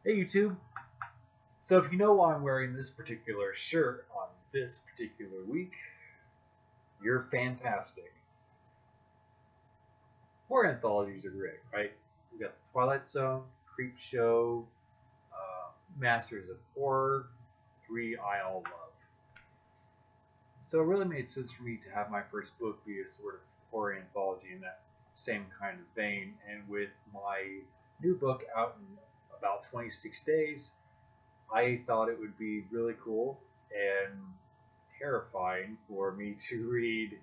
Hey YouTube! So if you know why I'm wearing this particular shirt on this particular week, you're fantastic. Horror anthologies are great, right? We got The Twilight Zone, Creep Show, Masters of Horror, three I all love. So it really made sense for me to have my first book be a sort of horror anthology in that same kind of vein. And with my new book out in about 26 days, I thought it would be really cool and terrifying for me to read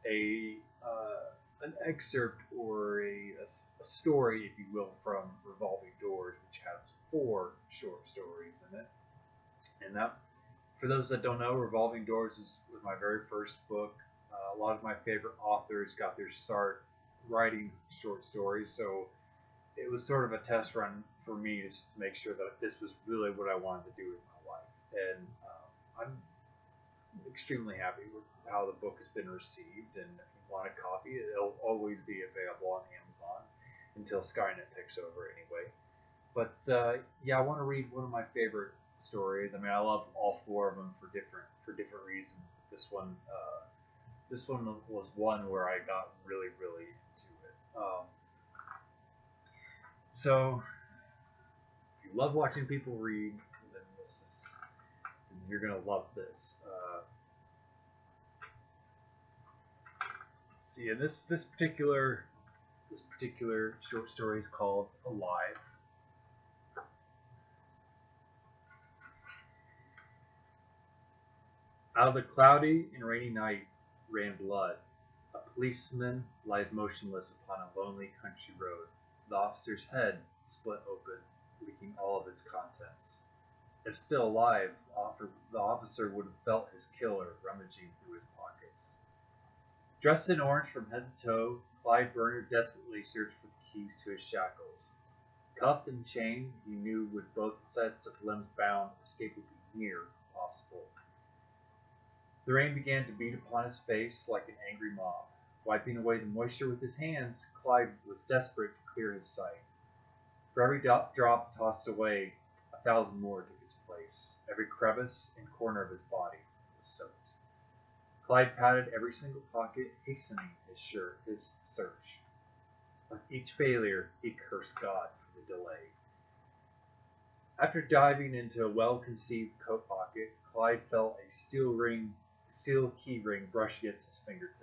a an excerpt or a story, if you will, from Revolving Doors, which has four short stories in it. And that, for those that don't know, Revolving Doors was my very first book. A lot of my favorite authors got their start writing short stories, so it was sort of a test run for me to make sure that this was really what I wanted to do with my life. And I'm extremely happy with how the book has been received. And if you want a copy, it'll always be available on Amazon until Skynet takes over anyway. But yeah, I want to read one of my favorite stories. I mean, I love all four of them for different reasons. This one was one where I got really really into it. So if you love watching people read, then you're gonna love this. See, and this particular short story is called Alive. Out of the cloudy and rainy night ran blood. A policeman lies motionless upon a lonely country road. The officer's head split open, leaking all of its contents. If still alive, the officer would have felt his killer rummaging through his pockets. Dressed in orange from head to toe, Clyde Burner desperately searched for the keys to his shackles. Cuffed and chained, he knew with both sets of limbs bound, escape would be near impossible. The rain began to beat upon his face like an angry mob. Wiping away the moisture with his hands, Clyde was desperate to clear his sight. For every drop tossed away, 1,000 more took its place. Every crevice and corner of his body was soaked. Clyde patted every single pocket, hastening his search. On each failure, he cursed God for the delay. After diving into a well-conceived coat pocket, Clyde felt a steel key ring brush against his fingertips.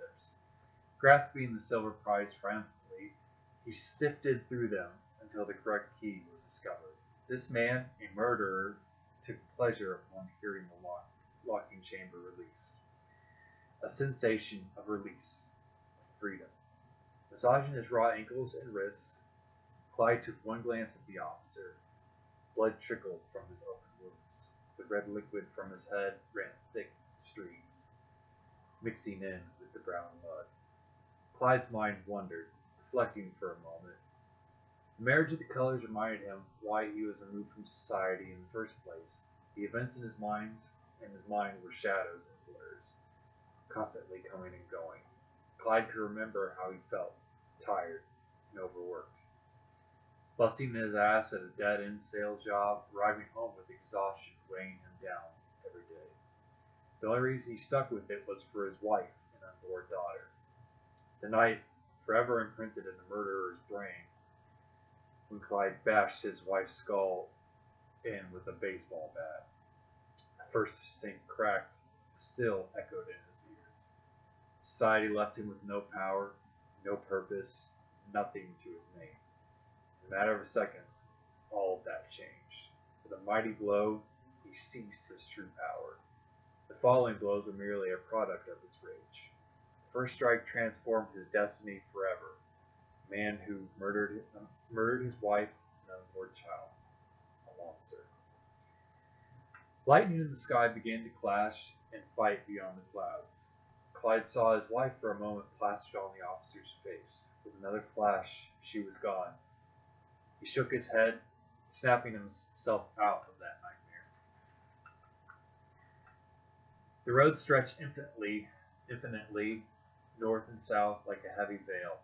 Grasping the silver prize triumphantly, he sifted through them until the correct key was discovered. This man, a murderer, took pleasure upon hearing the locking chamber release. A sensation of release, of freedom. Massaging his raw ankles and wrists, Clyde took one glance at the officer. Blood trickled from his open wounds. The red liquid from his head ran thick streams, mixing in with the brown mud. Clyde's mind wandered, reflecting for a moment. The marriage of the colors reminded him why he was removed from society in the first place. The events in his mind were shadows and blurs, constantly coming and going. Clyde could remember how he felt, tired and overworked. Busting his ass at a dead-end sales job, arriving home with exhaustion weighing him down every day. The only reason he stuck with it was for his wife and unborn daughter. The night forever imprinted in the murderer's brain when Clyde bashed his wife's skull in with a baseball bat. The first distinct crack still echoed in his ears. Society left him with no power, no purpose, nothing to his name. In a matter of seconds, all of that changed. With a mighty blow, he seized his true power. The following blows were merely a product of his rage. The first strike transformed his destiny forever. A man who murdered his wife and unborn child. A monster. Lightning in the sky began to clash and fight beyond the clouds. Clyde saw his wife for a moment plastered on the officer's face. With another flash, she was gone. He shook his head, snapping himself out of that nightmare. The road stretched infinitely north and south like a heavy veil.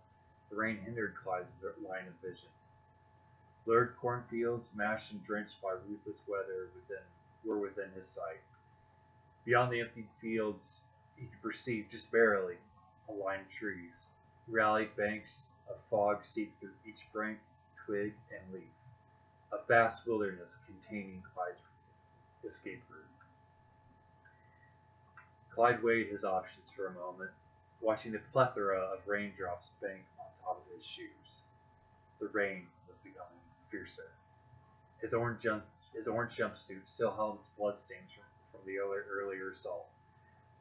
The rain hindered Clyde's line of vision. Blurred cornfields, mashed and drenched by ruthless weather, were within his sight. Beyond the empty fields, he could perceive, just barely, a line of trees. Rallied banks of fog seeped through each branch, twig, and leaf. A vast wilderness containing Clyde's escape route. Clyde weighed his options for a moment, watching the plethora of raindrops bank on top of his shoes. The rain was becoming fiercer. His orange jumpsuit still held its bloodstains from the earlier assault.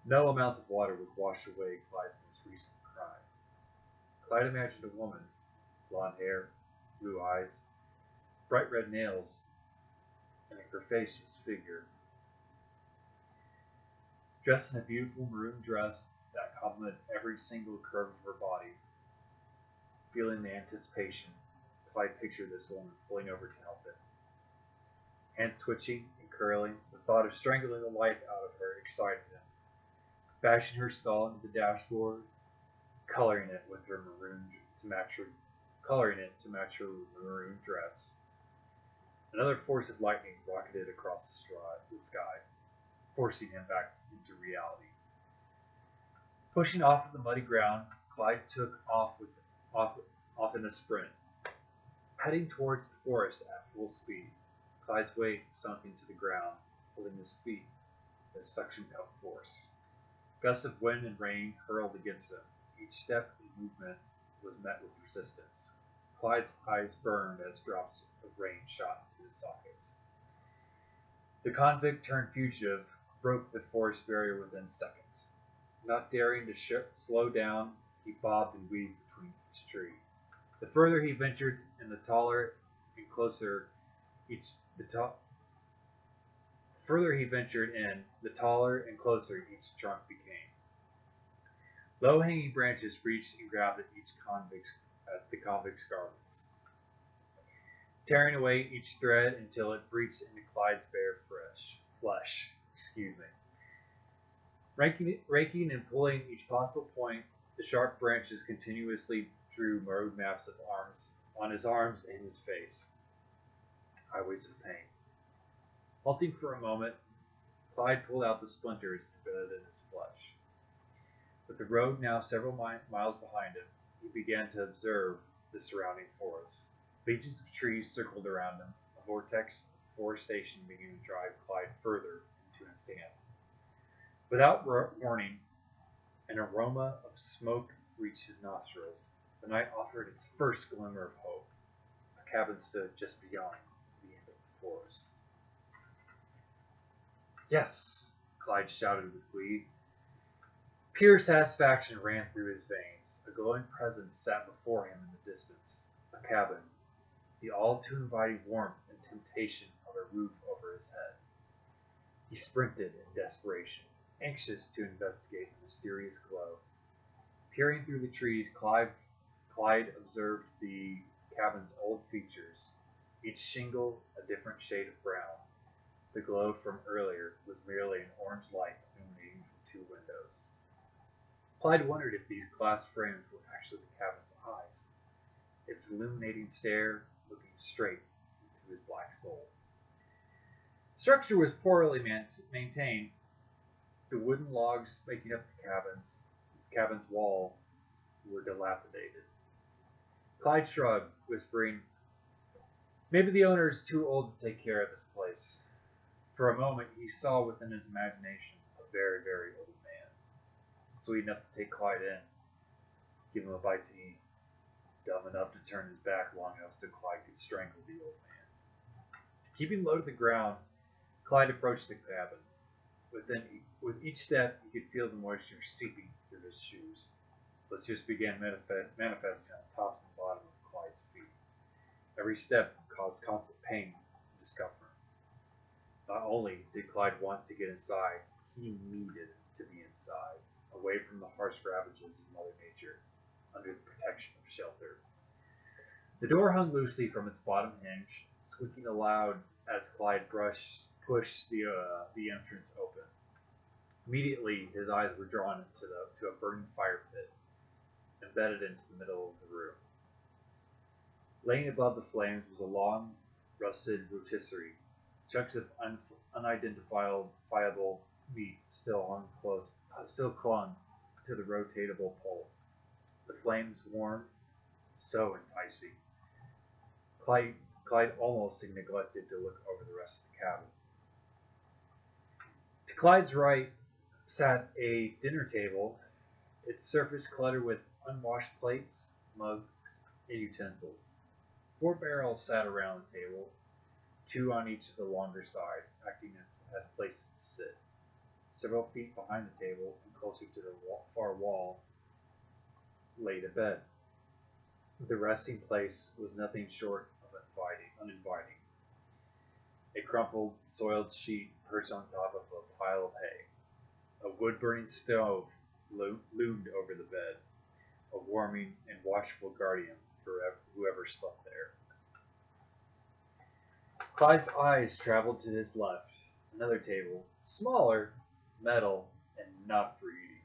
No amount of water would wash away Clyde's most recent crime. Clyde imagined a woman, blonde hair, blue eyes, bright red nails, and a curvaceous figure, dressed in a beautiful maroon dress that complemented every single curve of her body. Feeling the anticipation, Clyde pictured this woman pulling over to help him. Hands twitching and curling, the thought of strangling the life out of her excited him. Bashing her skull into the dashboard, coloring it to match her maroon dress. Another force of lightning rocketed across the sky, forcing him back into reality. Pushing off of the muddy ground, Clyde took off in a sprint, heading towards the forest at full speed. Clyde's weight sunk into the ground, holding his feet with a suction-cup force. Gusts of wind and rain hurled against him. Each step and movement was met with resistance. Clyde's eyes burned as drops of rain shot into his sockets. The convict turned fugitive broke the forest barrier within seconds. Not daring to slow down, he bobbed and weaved between each tree. The further he ventured in, the taller and closer each trunk became. Low-hanging branches reached and grabbed at the convict's garments, tearing away each thread until it reached into Clyde's bare flesh. Raking and pulling each possible point, the sharp branches continuously drew road maps on his arms and his face. Highways of pain. Halting for a moment, Clyde pulled out the splinters embedded in his flesh. With the road now several miles behind him, he began to observe the surrounding forest. Legions of trees circled around him. A vortex of forestation began to drive Clyde further into insanity. Without warning, an aroma of smoke reached his nostrils. The night offered its first glimmer of hope. A cabin stood just beyond the end of the forest. Yes, Clyde shouted with glee. Pure satisfaction ran through his veins. A glowing presence sat before him in the distance. A cabin. The all too inviting warmth and temptation of a roof over his head. He sprinted in desperation, anxious to investigate the mysterious glow. Peering through the trees, Clyde observed the cabin's old features, each shingle a different shade of brown. The glow from earlier was merely an orange light emanating from two windows. Clyde wondered if these glass frames were actually the cabin's eyes, its illuminating stare looking straight into his black soul. The structure was poorly maintained. The wooden logs making up the cabin's wall were dilapidated. Clyde shrugged, whispering, "Maybe the owner is too old to take care of this place." For a moment he saw within his imagination a very, very old man, sweet enough to take Clyde in, give him a bite to eat, dumb enough to turn his back long enough so Clyde could strangle the old man. Keeping low to the ground, Clyde approached the cabin. With each step, he could feel the moisture seeping through his shoes. Blisters began manifesting on the tops and bottom of Clyde's feet. Every step caused constant pain and discomfort. Not only did Clyde want to get inside, he needed to be inside, away from the harsh ravages of Mother Nature, under the protection of shelter. The door hung loosely from its bottom hinge, squeaking aloud as Clyde pushed the entrance open. Immediately, his eyes were drawn to a burning fire pit, embedded into the middle of the room. Laying above the flames was a long, rusted rotisserie. Chunks of unidentifiable meat still clung to the rotatable pole. The flames warm, so enticing. Clyde, Clyde almost neglected to look over the rest of the cabin. To Clyde's right sat a dinner table, its surface cluttered with unwashed plates, mugs, and utensils. 4 barrels sat around the table, 2 on each of the longer sides, acting as places to sit. Several feet behind the table and closer to the far wall lay the bed. The resting place was nothing short of uninviting. A crumpled, soiled sheet perched on top of a pile of hay. A wood-burning stove loomed over the bed, a warming and watchful guardian for whoever slept there. Clyde's eyes traveled to his left, another table, smaller, metal, and not for eating.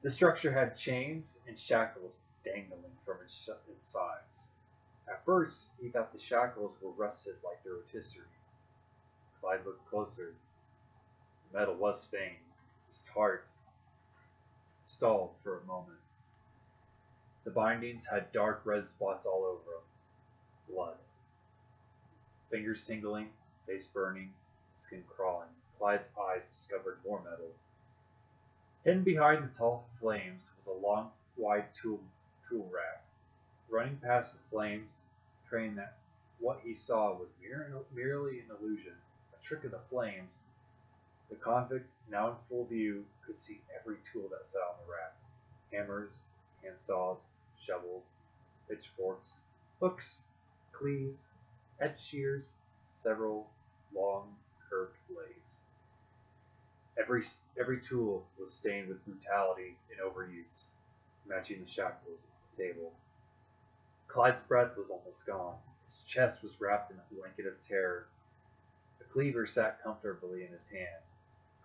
The structure had chains and shackles dangling from its sides. At first, he thought the shackles were rusted like the rotisserie. Clyde looked closer. The metal was stained. His heart stalled for a moment. The bindings had dark red spots all over them. Blood. Fingers tingling, face burning, skin crawling. Clyde's eyes discovered more metal. Hidden behind the tall flames was a long, wide tool rack. Running past the flames, praying that what he saw was merely an illusion, a trick of the flames, the convict, now in full view, could see every tool that sat on the rack. Hammers, handsaws, shovels, pitchforks, hooks, cleaves, head shears, several long, curved blades. Every tool was stained with brutality and overuse, matching the shackles at the table. Clyde's breath was almost gone. His chest was wrapped in a blanket of terror. The cleaver sat comfortably in his hand.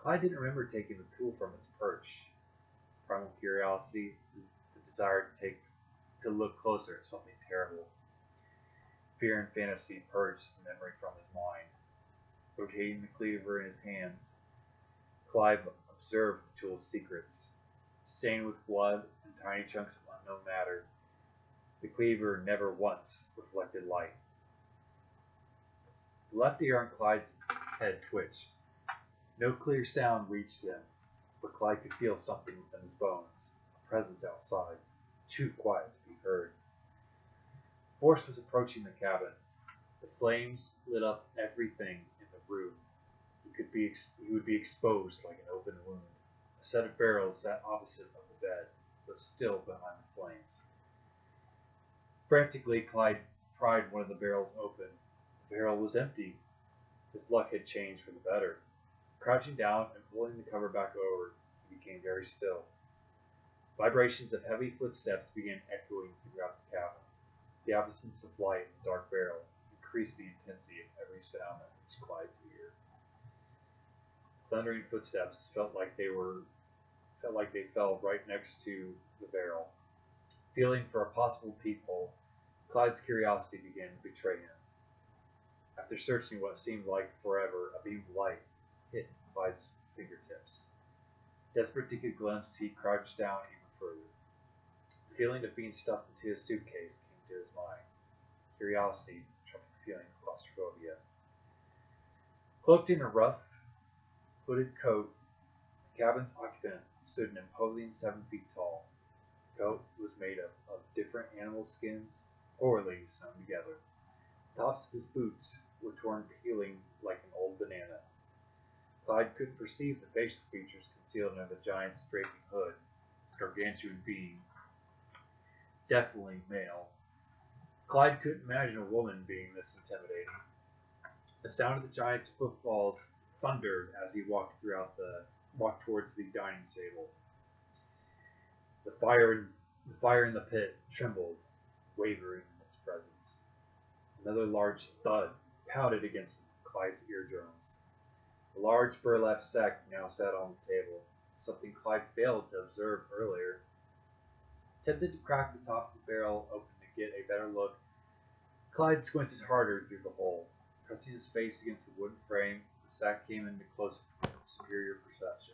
Clyde didn't remember taking the tool from its perch. Primal curiosity, the desire to look closer at something terrible. Fear and fantasy purged the memory from his mind. Rotating the cleaver in his hands, Clyde observed the tool's secrets. Stained with blood and tiny chunks of unknown matter, the cleaver never once reflected light. The left ear on Clyde's head twitched. No clear sound reached him, but Clyde could feel something within his bones, a presence outside, too quiet to be heard. Force was approaching the cabin. The flames lit up everything in the room. He would be exposed like an open wound. A set of barrels sat opposite of the bed, but still behind the flames. Frantically, Clyde pried one of the barrels open. The barrel was empty. His luck had changed for the better. Crouching down and pulling the cover back over, he became very still. Vibrations of heavy footsteps began echoing throughout the cabin. The absence of light in the dark barrel increased the intensity of every sound that reached Clyde's ear. Thundering footsteps felt like they fell right next to the barrel. Feeling for a possible peephole, Clyde's curiosity began to betray him. After searching what seemed like forever, a beam of light hit Clyde's fingertips. Desperate to get a glimpse, he crouched down even further. The feeling of being stuffed into his suitcase came to his mind. Curiosity trumped the feeling of claustrophobia. Cloaked in a rough, hooded coat, the cabin's occupant stood an imposing 7 feet tall. The coat was made up of different animal skins, poorly sewn together. The tops of his boots were torn peeling like an old banana. Clyde couldn't perceive the facial features concealed under the giant's draping hood. This gargantuan being, definitely male. Clyde couldn't imagine a woman being this intimidating. The sound of the giant's footfalls thundered as he walked towards the dining table. The fire in the pit trembled, wavering in its presence. Another large thud pounded against Clyde's eardrums. A large burlap sack now sat on the table, something Clyde failed to observe earlier. Tempted to crack the top of the barrel open get a better look, Clyde squinted harder through the hole. Pressing his face against the wooden frame, the sack came into close, superior perception.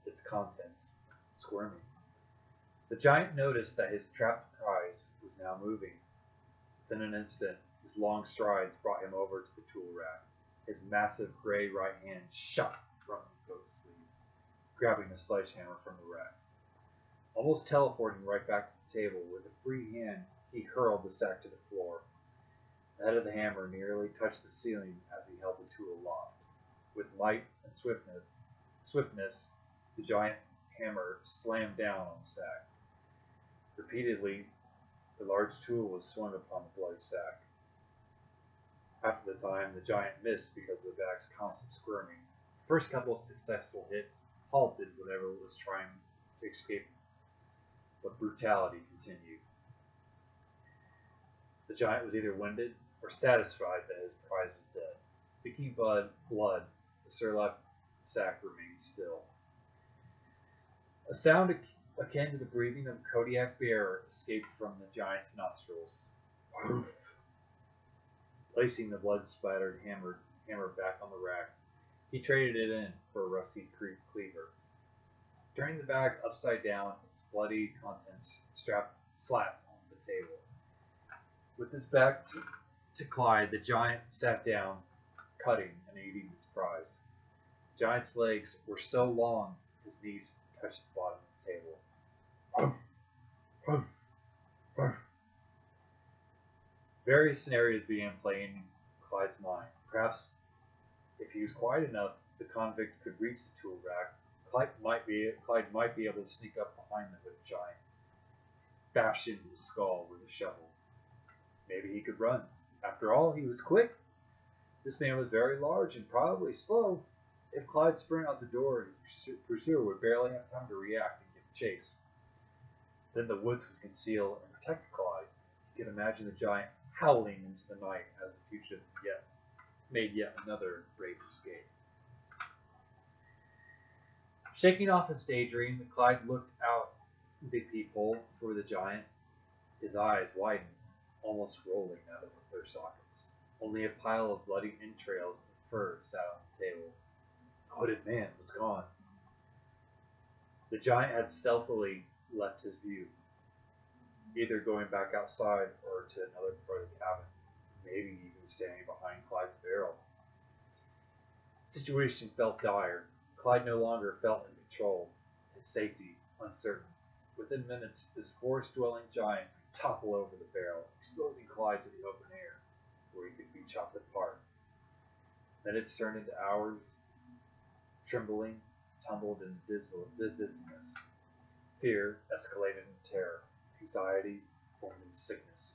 Its contents squirming. The giant noticed that his trapped prize was now moving. Within an instant, his long strides brought him over to the tool rack. His massive gray right hand shot from the coat sleeve, grabbing the sledgehammer from the rack. Almost teleporting right back to the table, with a free hand, he hurled the sack to the floor. The head of the hammer nearly touched the ceiling as he held the tool aloft. With might and swiftness, the giant hammer slammed down on the sack. Repeatedly, the large tool was swung upon the bloody sack. Half of the time, the giant missed because of the bag's constant squirming. The first couple of successful hits halted whatever was trying to escape, but brutality continued. The giant was either winded or satisfied that his prize was dead. Speaking blood, the surlap sack remained still. A sound akin to the breathing of a Kodiak bear escaped from the giant's nostrils. Poof! Placing the blood-splattered hammer back on the rack, he traded it in for a rusty cleaver. Turning the bag upside down, its bloody contents slapped on the table. With his back to Clyde, the giant sat down, cutting and eating his prize. The giant's legs were so long, his knees touched the bottom of the table. Ruff, ruff, ruff. Various scenarios began playing in Clyde's mind. Perhaps, if he was quiet enough, the convict could reach the tool rack. Clyde might be able to sneak up behind them with a giant, bash into his skull with a shovel. Maybe he could run. After all, he was quick. This man was very large and probably slow. If Clyde sprinted out the door, his pursuer would barely have time to react and give chase. Then the woods would conceal and protect Clyde. He could imagine the giant howling into the night as the fugitive made yet another brave escape. Shaking off his daydream, Clyde looked out the peephole for the giant. His eyes widened, almost rolling out of their sockets. Only a pile of bloody entrails and fur sat on the table. The hooded man was gone. The giant had stealthily left his view, either going back outside or to another part of the cabin, maybe even standing behind Clyde's barrel. The situation felt dire. Clyde no longer felt in control, his safety uncertain. Within minutes, this forest-dwelling giant could topple over the barrel, exposing Clyde to the open air, where he could be chopped apart. Minutes turned into hours. Trembling tumbled into dizziness. Fear escalated into terror. Anxiety formed into sickness.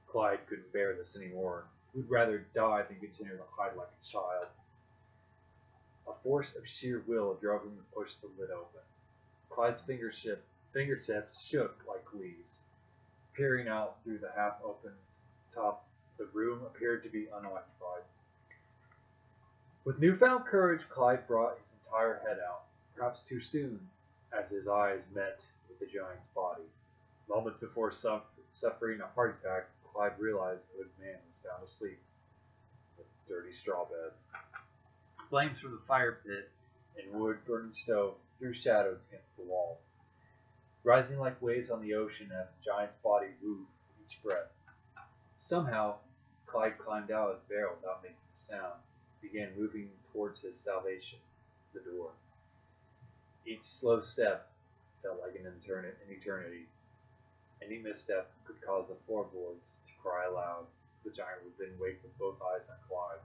Clyde couldn't bear this anymore. He would rather die than continue to hide like a child. A force of sheer will drove him to push the lid open. Clyde's fingertips shook like leaves. Peering out through the half-open top, the room appeared to be unoccupied. With newfound courage, Clyde brought his entire head out, perhaps too soon, as his eyes met with the giant's body. Moments before suffering a heart attack, Clyde realized the hooded man was sound asleep in a dirty straw bed. Flames from the fire pit and wood-burning stove threw shadows against the wall, rising like waves on the ocean as the giant's body moved with each breath. Somehow, Clyde climbed out of his barrel without making a sound, began moving towards his salvation, the door. Each slow step felt like an eternity. Any misstep could cause the floorboards to cry aloud. The giant would then wake with both eyes on Clyde.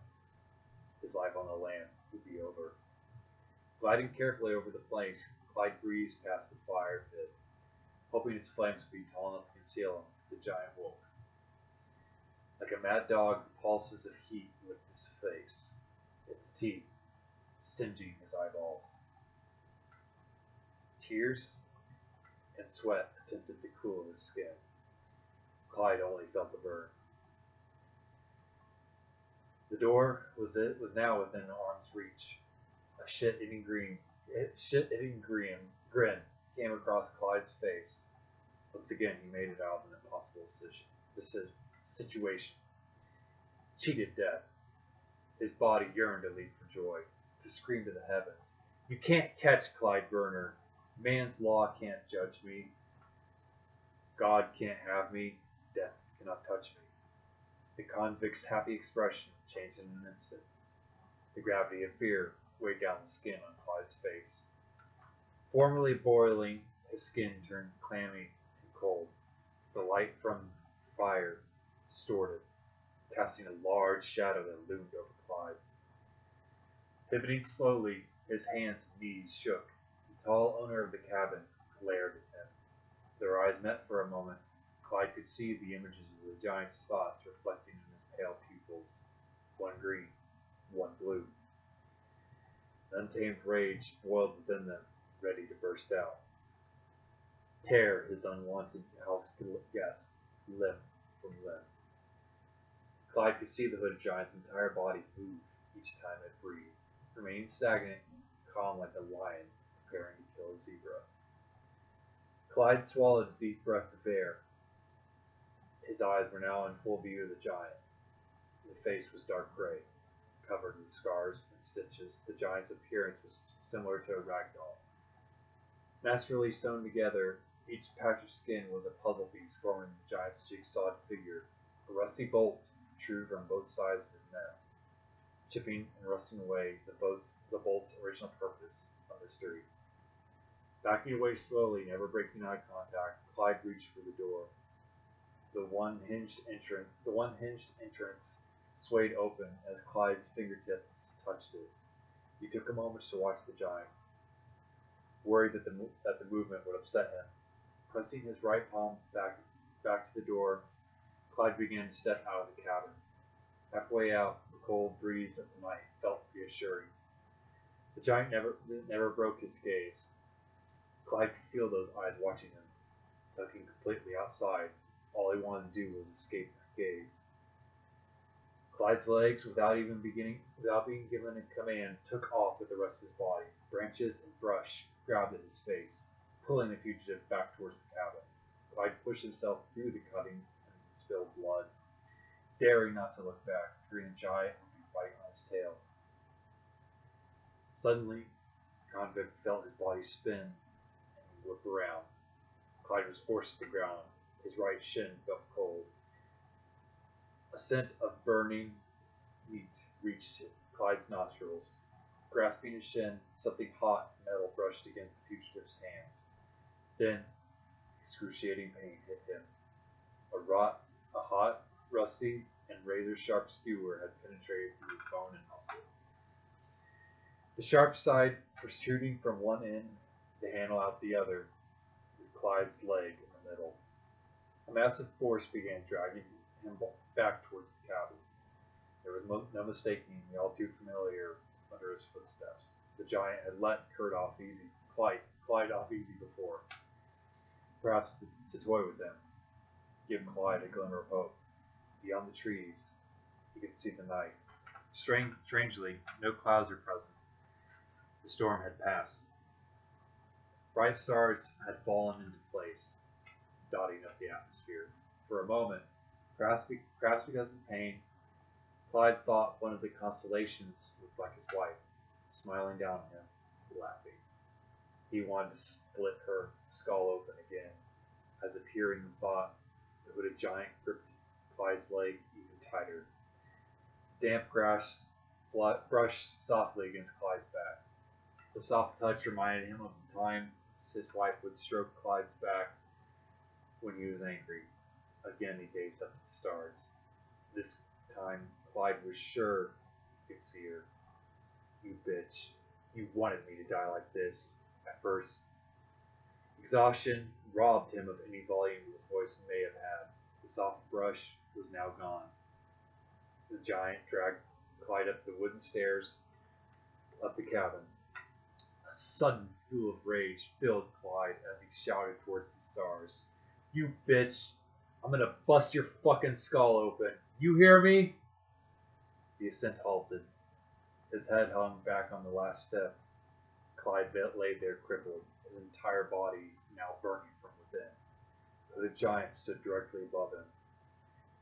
His life on the land would be over. Gliding carefully over the planks, Clyde breezed past the fire pit, hoping its flames would be tall enough to conceal him. The giant woke. Like a mad dog, the pulses of heat licked his face, its teeth singeing his eyeballs. Tears and sweat attempted to cool his skin. Clyde only felt the burn. The door was now within arm's reach. A shit-eating grin came across Clyde's face. Once again, he made it out of an impossible situation. Cheated death. His body yearned to leap for joy, to scream to the heavens. You can't catch Clyde Burner. Man's law can't judge me. God can't have me. Death cannot touch me. The convict's happy expression changed in an instant. The gravity of fear weighed down the skin on Clyde's face. Formerly boiling, his skin turned clammy and cold. The light from the fire distorted, casting a large shadow that loomed over Clyde. Pivoting slowly, his hands and knees shook. The tall owner of the cabin glared at him. Their eyes met for a moment. Clyde could see the images of the giant's thoughts reflecting in his pale pupils, one green, one blue. An untamed rage boiled within them, ready to burst out. Tear his unwanted house guest limb from limb. Clyde could see the hooded giant's entire body move each time it breathed, remaining stagnant and calm like a lion preparing to kill a zebra. Clyde swallowed a deep breath of air. His eyes were now in full view of the giant. The face was dark gray, covered in scars and stitches. The giant's appearance was similar to a rag doll. Masterfully sewn together, each patch of skin was a puzzle piece forming the giant's jigsaw figure. A rusty bolt protruded from both sides of his neck, chipping and rusting away the bolt's original purpose, a mystery. Backing away slowly, never breaking eye contact, Clyde reached for the door. The one hinged entrance swayed open as Clyde's fingertips touched it. He took a moment to watch the giant, worried that the movement would upset him. Pressing his right palm back to the door, Clyde began to step out of the cabin. Halfway out, the cold breeze of the night felt reassuring. The giant never broke his gaze. Clyde could feel those eyes watching him, looking completely outside. All he wanted to do was escape their gaze. Clyde's legs, without being given a command, took off with the rest of his body. Branches and brush grabbed at his face, pulling the fugitive back towards the cabin. Clyde pushed himself through the cutting and spilled blood, daring not to look back, fearing the giant would be biting on his tail. Suddenly, the convict felt his body spin and he whipped around. Clyde was forced to the ground. His right shin felt cold. A scent of burning meat reached Clyde's nostrils. Grasping his shin, something hot and metal brushed against the fugitive's hands. Then, excruciating pain hit him. A hot, rusty, and razor-sharp skewer had penetrated through his bone and muscle. The sharp side protruding from one end, the handle out the other, with Clyde's leg in the middle. A massive force began dragging him back towards the cabin. There was no mistaking the all too familiar under his footsteps. The giant had let Clyde off easy before, perhaps to toy with him, give Clyde a glimmer of hope. Beyond the trees, he could see the night. Strangely, no clouds were present. The storm had passed. Bright stars had fallen into place, dotting up the atmosphere. For a moment, perhaps because of pain, Clyde thought one of the constellations looked like his wife, smiling down at him, laughing. He wanted to split her skull open again. As appearing thought, the hooded giant gripped Clyde's leg even tighter. Damp grass brushed softly against Clyde's back. The soft touch reminded him of the time his wife would stroke Clyde's back when he was angry. Again he gazed up at the stars. This time Clyde was sure he could see her. You bitch. You wanted me to die like this. At first. Exhaustion robbed him of any volume his voice may have had. The soft brush was now gone. The giant dragged Clyde up the wooden stairs of the cabin. A sudden fuel of rage filled Clyde as he shouted towards the stars. You bitch! I'm gonna bust your fucking skull open. You hear me? The ascent halted. His head hung back on the last step. Clyde lay there crippled, his entire body now burning from within. but a giant stood directly above him.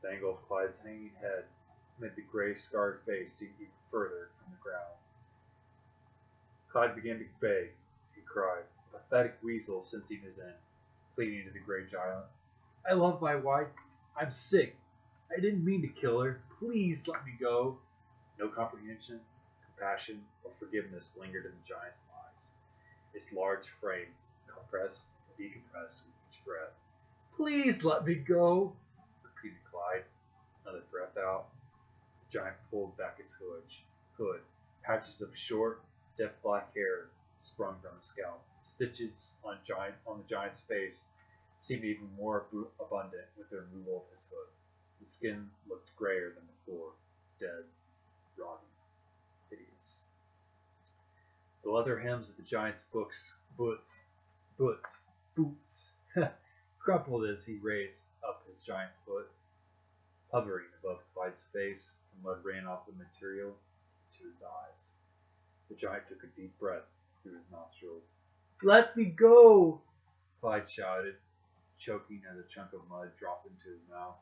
The angle of Clyde's hanging head made the gray, scarred face sink even further from the ground. Clyde began to beg. He cried, a pathetic weasel sensing his end, pleading to the gray giant. I love my wife. I'm sick. I didn't mean to kill her. Please let me go. No comprehension, compassion, or forgiveness lingered in the giant's eyes. Its large frame compressed and decompressed with each breath. Please let me go, repeated Clyde. Another breath out. The giant pulled back its hood. Patches of short, jet black hair sprung from the scalp. Stitches on the giant's face seemed even more abundant with the removal of his hood. The skin looked grayer than before, dead, rotten, hideous. The leather hems of the giant's boots, crumpled as he raised up his giant foot. Hovering above Clyde's face, the mud ran off the material to his eyes. The giant took a deep breath through his nostrils. Let me go, Clyde shouted, choking as a chunk of mud dropped into his mouth.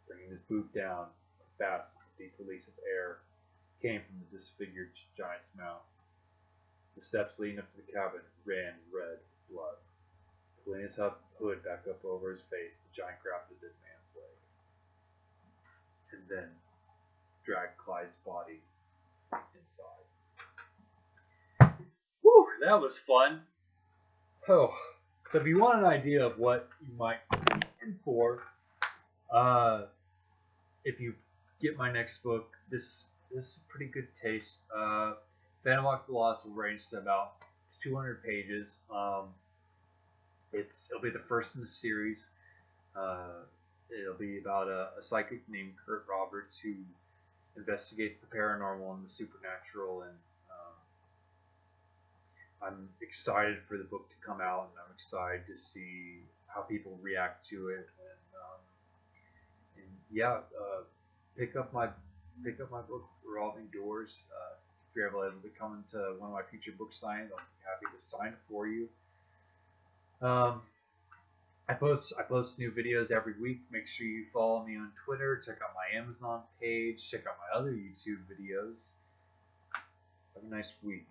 Bringing his boot down, a fast, deep release of air came from the disfigured giant's mouth. The steps leading up to the cabin ran red blood. Pulling his hood back up over his face, the giant grabbed the dead man's leg. And then dragged Clyde's body inside. Whew, that was fun. Oh, so if you want an idea of what you might be in for, if you get my next book, this is a pretty good taste. Phantom Walk the Lost will range to about 200 pages. It'll be the first in the series. It'll be about a psychic named Kurt Roberts who investigates the paranormal and the supernatural, and I'm excited for the book to come out, and I'm excited to see how people react to it. And yeah, pick up my book, Revolving Doors. If you're able to come into one of my future book signings, I'll be happy to sign it for you. I post new videos every week. Make sure you follow me on Twitter. Check out my Amazon page. Check out my other YouTube videos. Have a nice week.